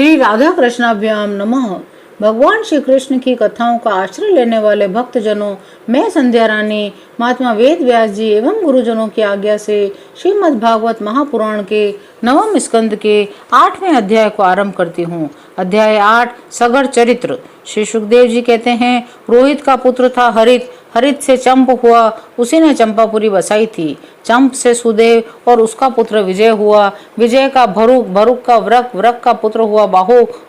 श्री राधा कृष्णाभ्याम नमः। भगवान श्री कृष्ण की कथाओं का आश्रय लेने वाले भक्तजनों, मैं संध्या रानी महात्मा वेद व्यास जी एवं गुरुजनों की आज्ञा से श्रीमद् भागवत महापुराण के 9वें स्कंद के 8वें अध्याय को आरंभ करती हूँ। अध्याय 8 सगर चरित्र। श्री सुखदेव जी कहते हैं, रोहित का पुत्र था हरित, हरित से चंप हुआ, उसी ने चंपापुरी बसाई थी। चंप से सुदेव और उसका पुत्र विजय हुआ, विजय का भरुक, भरुक का व्रक, व्रक का पुत्र हुआ बाहुक।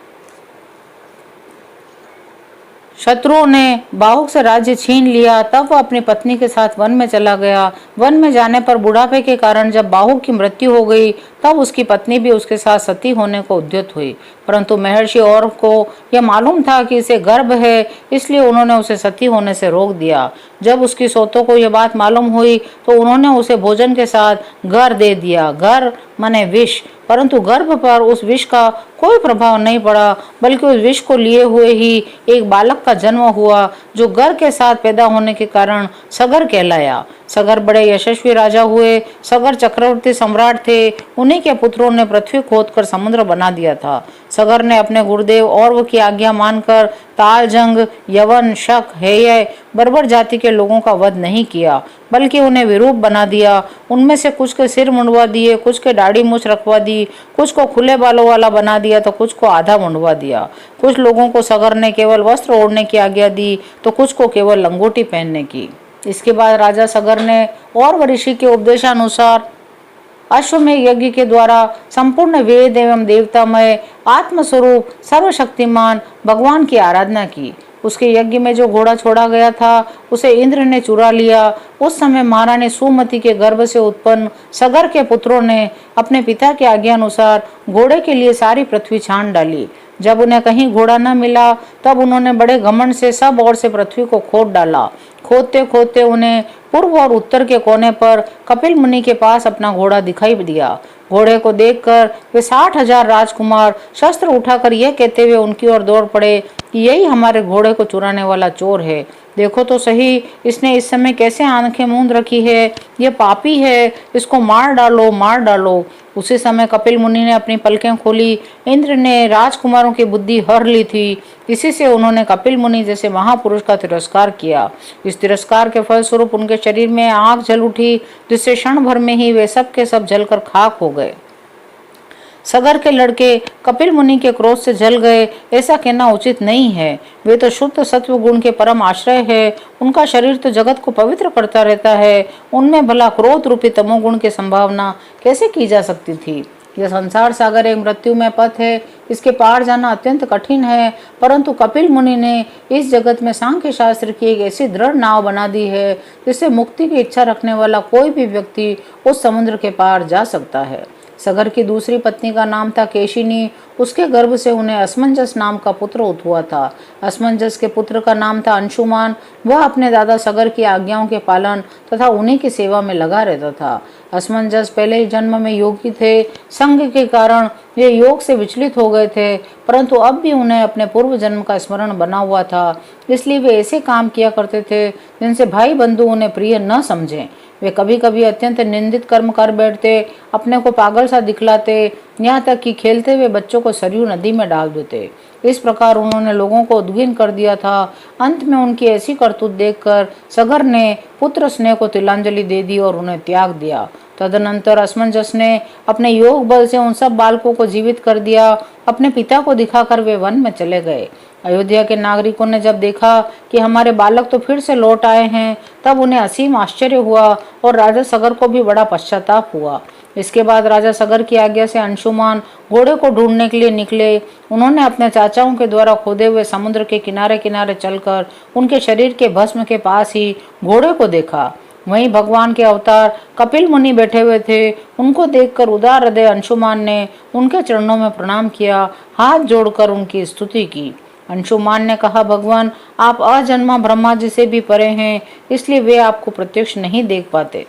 शत्रुओं ने बाहुक से राज्य छीन लिया, तब वह अपनी पत्नी के साथ वन में चला गया। वन में जाने पर बुढ़ापे के कारण जब बाहुक की मृत्यु हो गई, तब उसकी पत्नी भी उसके साथ सती होने को उद्यत हुई। परंतु महर्षि और को यह मालूम था कि इसे गर्भ है, इसलिए उन्होंने उसे सती होने से रोक दिया। जब उसकी सोतों को यह बात मालूम हुई तो उन्होंने उसे भोजन के साथ घर दे दिया। घर माने विष, परंतु गर्भ पर उस विष का कोई प्रभाव नहीं पड़ा, बल्कि उस विष को लिए हुए ही एक बालक का जन्म हुआ, जो घर के साथ पैदा होने के कारण सगर कहलाया। सगर बड़े यशस्वी राजा हुए। सगर चक्रवर्ती सम्राट थे। उन्हीं के पुत्रों ने पृथ्वी खोदकर समुद्र बना दिया था। सगर ने अपने गुरुदेव और की आज्ञा मानकर ताल जंग, यवन, शक, हेय, बर्बर जाति के लोगों का वध नहीं किया, बल्कि उन्हें विरूप बना दिया। उनमें से कुछ के सिर मुंडवा दिए, कुछ के दाढ़ी मूछ रखवा दी, कुछ को खुले बालों वाला बना दिया तो कुछ को आधा मुंडवा दिया। कुछ लोगों को सगर ने केवल वस्त्र ओढ़ने की आज्ञा दी तो कुछ को केवल लंगोटी पहनने की। इसके बाद राजा सगर ने और ऋषि के उपदेशानुसार अश्वमेध यज्ञ के द्वारा संपूर्ण वेद एवं देवतामय आत्मस्वरूप सर्वशक्तिमान भगवान की आराधना की। उसके यज्ञ में जो घोड़ा छोड़ा गया था उसे इंद्र ने चुरा लिया। उस समय महारानी सुमति के गर्भ से उत्पन्न सगर के पुत्रों ने अपने पिता की आज्ञा अनुसार घोड़े के लिए सारी पृथ्वी छान डाली। जब उन्हें कहीं घोड़ा न मिला, तब उन्होंने बड़े घमंड से सब ओर से पृथ्वी को खोद डाला। खोदते खोदते उन्हें पूर्व और उत्तर के कोने पर कपिल मुनि के पास अपना घोड़ा दिखाई दिया। घोड़े को देखकर वे 60,000 राजकुमार शस्त्र उठाकर यह कहते हुए उनकी ओर दौड़ पड़े कि यही हमारे घोड़े को चुराने वाला चोर है। देखो तो सही, इसने इस समय कैसे आंखें मूंद रखी है। ये पापी है, इसको मार डालो, मार डालो। उसी समय कपिल मुनि ने अपनी पलकें खोली। इंद्र ने राजकुमारों की बुद्धि हर ली थी। इसी से उन्होंने कपिल मुनि जैसे महापुरुष का तिरस्कार किया। इस तिरस्कार के फलस्वरूप उनके शरीर में आग जल उठी, जिससे क्षण भर में ही वे सब के सब जलकर खाक हो गए। सगर के लड़के कपिल मुनि के क्रोध से जल गए, ऐसा कहना उचित नहीं है। वे तो शुद्ध सत्व गुण के परम आश्रय है। उनका शरीर तो जगत को पवित्र करता रहता है। उनमें भला क्रोध रूपी तमोगुण की संभावना कैसे की जा सकती थी। यह संसार सागर एक मृत्यु में पथ है, इसके पार जाना अत्यंत कठिन है। परंतु कपिल मुनि ने इस जगत में सांख्य शास्त्र की एक ऐसी दृढ़ नाव बना दी है, जिससे मुक्ति की इच्छा रखने वाला कोई भी व्यक्ति उस समुद्र के पार जा सकता है। सगर की दूसरी पत्नी का नाम था केशिनी। उसके गर्भ से उन्हें असमंजस नाम का पुत्र उत्पन्न हुआ था। असमंजस के पुत्र का नाम था अंशुमान। वह अपने दादा सगर की आज्ञाओं के पालन तथा उन्हीं की सेवा में लगा रहता था। असमंजस पहले ही जन्म में योगी थे। संग के कारण वे योग से विचलित हो गए थे, परंतु अब भी उन्हें अपने पूर्व जन्म का स्मरण बना हुआ था। इसलिए वे ऐसे काम किया करते थे जिनसे भाई बंधु उन्हें प्रिय न समझें। वे कभी कभी अत्यंत निंदित कर्म कर बैठते, अपने को पागल सा दिखलाते, यहाँ तक कि खेलते हुए बच्चों को सरयू नदी में डाल देते। इस प्रकार उन्होंने लोगों को उद्विग्न कर दिया था। अंत में उनकी ऐसी करतूत देखकर सगर ने पुत्र स्नेह को तिलांजलि दे दी और उन्हें त्याग दिया। तदनंतर असमंजस ने अपने योग बल से उन सब बालकों को जीवित कर दिया। अपने पिता को दिखाकर वे वन में चले गए। अयोध्या के नागरिकों ने जब देखा कि हमारे बालक तो फिर से लौट आए हैं, तब उन्हें असीम आश्चर्य हुआ और राजा सगर को भी बड़ा पश्चाताप हुआ। इसके बाद राजा सगर की आज्ञा से अंशुमान घोड़े को ढूंढने के लिए निकले। उन्होंने अपने चाचाओं के द्वारा खोदे हुए समुद्र के किनारे किनारे चलकर उनके शरीर के भस्म के पास ही घोड़े को देखा। वहीं भगवान के अवतार कपिल मुनि बैठे हुए थे। उनको देखकर उदार हृदय अंशुमान ने उनके चरणों में प्रणाम किया, हाथ जोड़कर उनकी स्तुति की। अंशुमान ने कहा, भगवान, आप अजन्मा ब्रह्मा जी से भी परे हैं, इसलिए वे आपको प्रत्यक्ष नहीं देख पाते।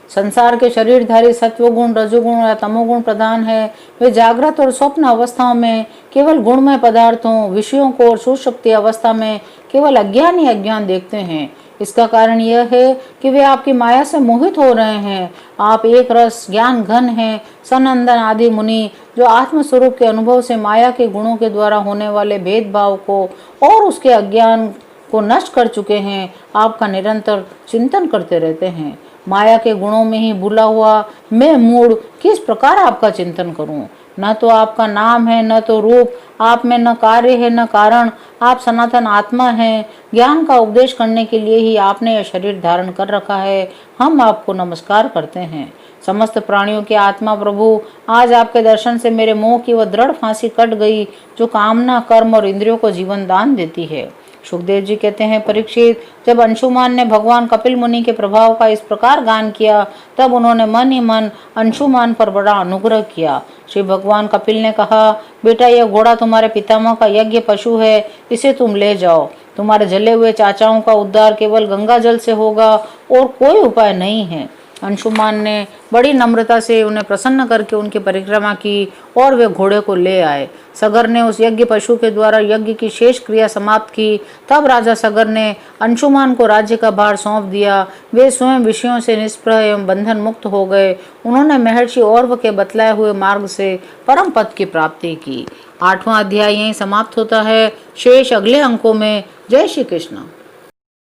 संसार के शरीरधारी सत्वगुण, रजोगुण या तमोगुण प्रधान है। वे जागृत और स्वप्न अवस्थाओं में केवल गुणमय पदार्थों, विषयों को और सुषुप्ति अवस्था में केवल अज्ञान ही अज्ञान देखते हैं। इसका कारण यह है कि वे आपकी माया से मोहित हो रहे हैं। आप एक रस ज्ञान घन हैं। सनंदन आदि मुनि जो आत्मस्वरूप के अनुभव से माया के गुणों के द्वारा होने वाले भेदभाव को और उसके अज्ञान को नष्ट कर चुके हैं, आपका निरंतर चिंतन करते रहते हैं। माया के गुणों में ही भूला हुआ मैं मूढ़ किस प्रकार आपका चिंतन करूं? न तो आपका नाम है, न तो रूप, आप में न कार्य है न कारण, आप सनातन आत्मा हैं। ज्ञान का उपदेश करने के लिए ही आपने यह शरीर धारण कर रखा है। हम आपको नमस्कार करते हैं। समस्त प्राणियों के आत्मा प्रभु, आज आपके दर्शन से मेरे मोह की वह दृढ़ फांसी कट गई जो कामना, कर्म और इंद्रियों को जीवन दान देती है। सुखदेव जी कहते हैं, परीक्षित, जब अंशुमान ने भगवान कपिल मुनि के प्रभाव का इस प्रकार गान किया, तब उन्होंने मन ही मन अंशुमान पर बड़ा अनुग्रह किया। श्री भगवान कपिल ने कहा, बेटा, यह घोड़ा तुम्हारे पितामह का यज्ञ पशु है, इसे तुम ले जाओ। तुम्हारे जले हुए चाचाओं का उद्धार केवल गंगा जल से होगा और कोई उपाय नहीं है। अंशुमान ने बड़ी नम्रता से उन्हें प्रसन्न करके उनकी परिक्रमा की और वे घोड़े को ले आए। सगर ने उस यज्ञ पशु के द्वारा यज्ञ की शेष क्रिया समाप्त की। तब राजा सगर ने अंशुमान को राज्य का भार सौंप दिया। वे स्वयं विषयों से निष्प्रह एवं बंधन मुक्त हो गए। उन्होंने महर्षि औरव के बतलाए हुए मार्ग से परम पद की प्राप्ति की। 8वां अध्याय यहीं समाप्त होता है। शेष अगले अंकों में। जय श्री कृष्ण।